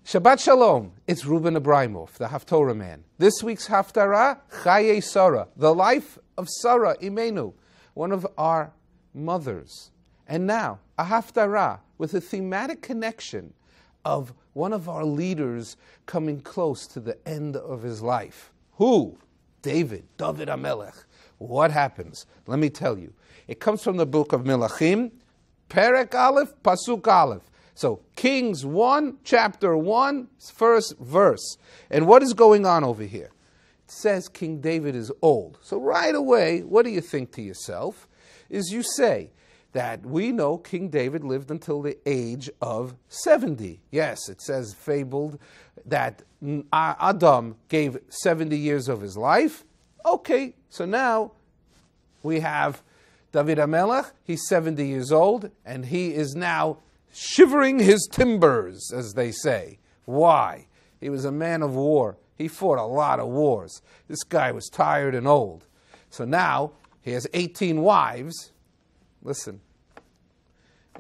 Shabbat Shalom. It's Ruben Ebrahimoff, the Haftorahman. This week's Haftorah, Chayei Sarah, the life of Sarah Imenu, one of our mothers. And now, a Haftorah with a thematic connection of one of our leaders coming close to the end of his life. Who? David HaMelech. What happens? Let me tell you. It comes from the book of Melachim, Perek Aleph, Pasuk Aleph. So, Kings 1, chapter 1, first verse. And what is going on over here? It says King David is old. So right away, what do you think to yourself? Is you say that we know King David lived until the age of 70. Yes, it says fabled that Adam gave 70 years of his life. Okay, so now we have David HaMelech. He's 70 years old, and he is now shivering his timbers, as they say. Why? He was a man of war. He fought a lot of wars. This guy was tired and old. So now he has 18 wives. Listen,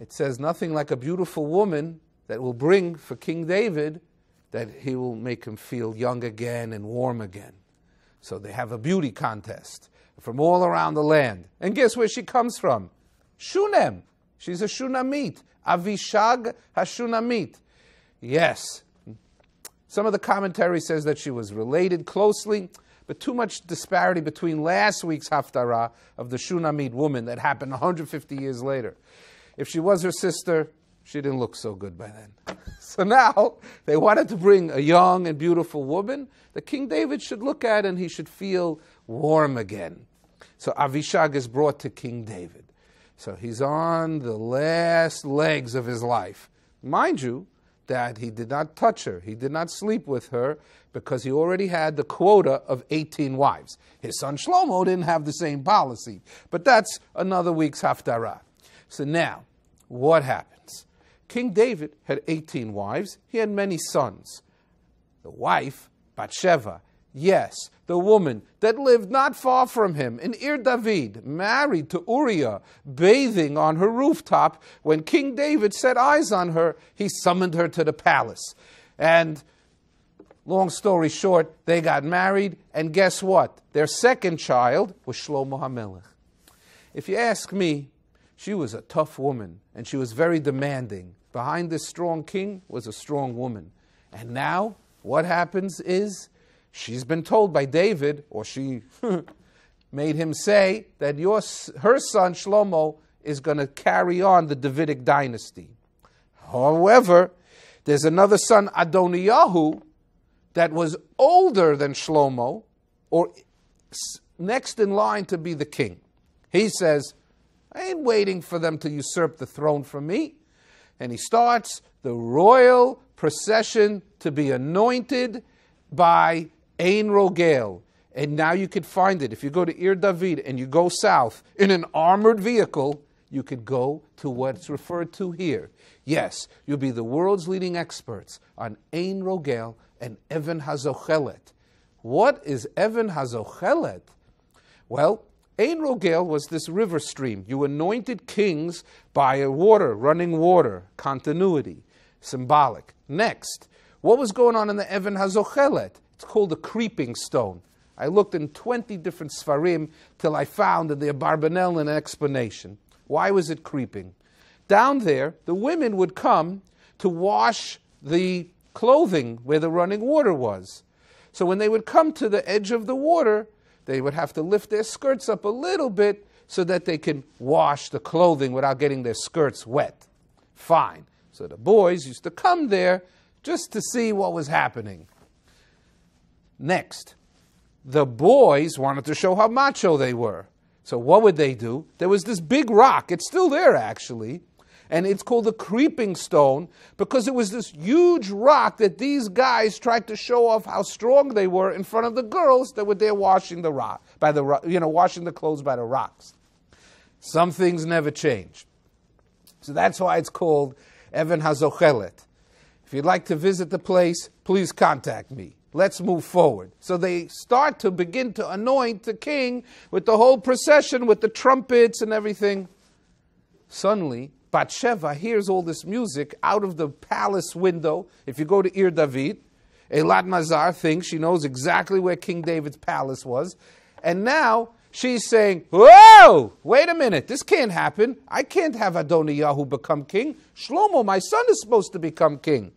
it says nothing like a beautiful woman that will bring for King David that he will make him feel young again and warm again. So they have a beauty contest from all around the land. And guess where she comes from? Shunem. She's a Shunamite. Avishag HaShunamite. Yes. Some of the commentary says that she was related closely, but too much disparity between last week's Haftarah of the Shunamite woman that happened 150 years later. If she was her sister, she didn't look so good by then. So now they wanted to bring a young and beautiful woman that King David should look at and he should feel warm again. So Avishag is brought to King David. So he's on the last legs of his life. Mind you, that he did not touch her. He did not sleep with her because he already had the quota of 18 wives. His son Shlomo didn't have the same policy. But that's another week's Haftarah. So now, what happens? King David had 18 wives. He had many sons. The wife, Bathsheba, yes, the woman that lived not far from him in Ir David, married to Uriah, bathing on her rooftop. When King David set eyes on her, he summoned her to the palace. And long story short, they got married, and guess what? Their second child was Shlomo HaMelech. If you ask me, she was a tough woman, and she was very demanding. Behind this strong king was a strong woman. And now, what happens is, she's been told by David, or she made him say, that her son Shlomo is going to carry on the Davidic dynasty. However, there's another son, Adoniyahu, that was older than Shlomo, or next in line to be the king. He says, I ain't waiting for them to usurp the throne from me. And he starts the royal procession to be anointed by Ein Rogel. And now you could find it. If you go to Ir David and you go south in an armored vehicle, you could go to what's referred to here. Yes, you'll be the world's leading experts on Ein Rogel and Even HaZochelet. What is Even HaZochelet? Well, Ein Rogel was this river stream. You anointed kings by a water, running water, continuity, symbolic. Next, what was going on in the Even HaZochelet? It's called a creeping stone. I looked in 20 different Sfarim till I found in the Abarbanel an explanation. Why was it creeping? Down there, the women would come to wash the clothing where the running water was. So when they would come to the edge of the water, they would have to lift their skirts up a little bit so that they can wash the clothing without getting their skirts wet. Fine. So the boys used to come there just to see what was happening. Next, the boys wanted to show how macho they were. So what would they do? There was this big rock. It's still there, actually. And it's called the creeping stone because it was this huge rock that these guys tried to show off how strong they were in front of the girls that were there washing the rock, washing the clothes by the rocks. Some things never change. So that's why it's called Even HaZochelet. If you'd like to visit the place, please contact me. Let's move forward. So they start to begin to anoint the king with the whole procession, with the trumpets and everything. Suddenly, Bathsheba hears all this music out of the palace window. If you go to Ir David, Eilat Mazar thinks she knows exactly where King David's palace was. And now she's saying, whoa, wait a minute, this can't happen. I can't have Adoniyahu become king. Shlomo, my son, is supposed to become king.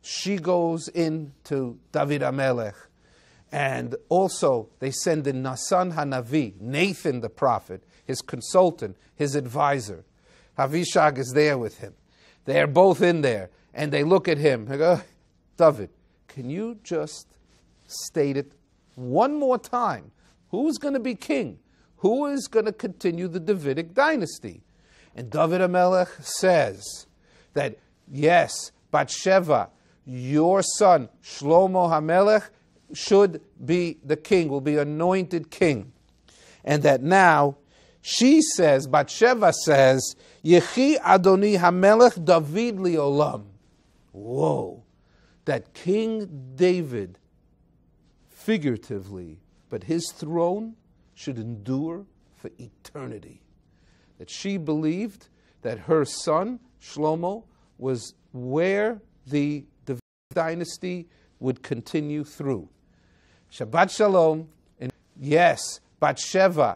She goes into David HaMelech. And also, they send in Nasan HaNavi, Nathan the prophet, his consultant, his advisor. Avishag is there with him. They're both in there. And they look at him. They go, David, can you just state it one more time? Who's going to be king? Who is going to continue the Davidic dynasty? And David HaMelech says that, yes, Bathsheba, your son, Shlomo HaMelech, should be the king, will be anointed king. And that now, she says, Bathsheba says, Yechi Adoni HaMelech David Liolam. Whoa. That King David, figuratively, but his throne should endure for eternity. That she believed that her son, Shlomo, was where the Davidic dynasty would continue through. Shabbat Shalom. And yes, Bathsheba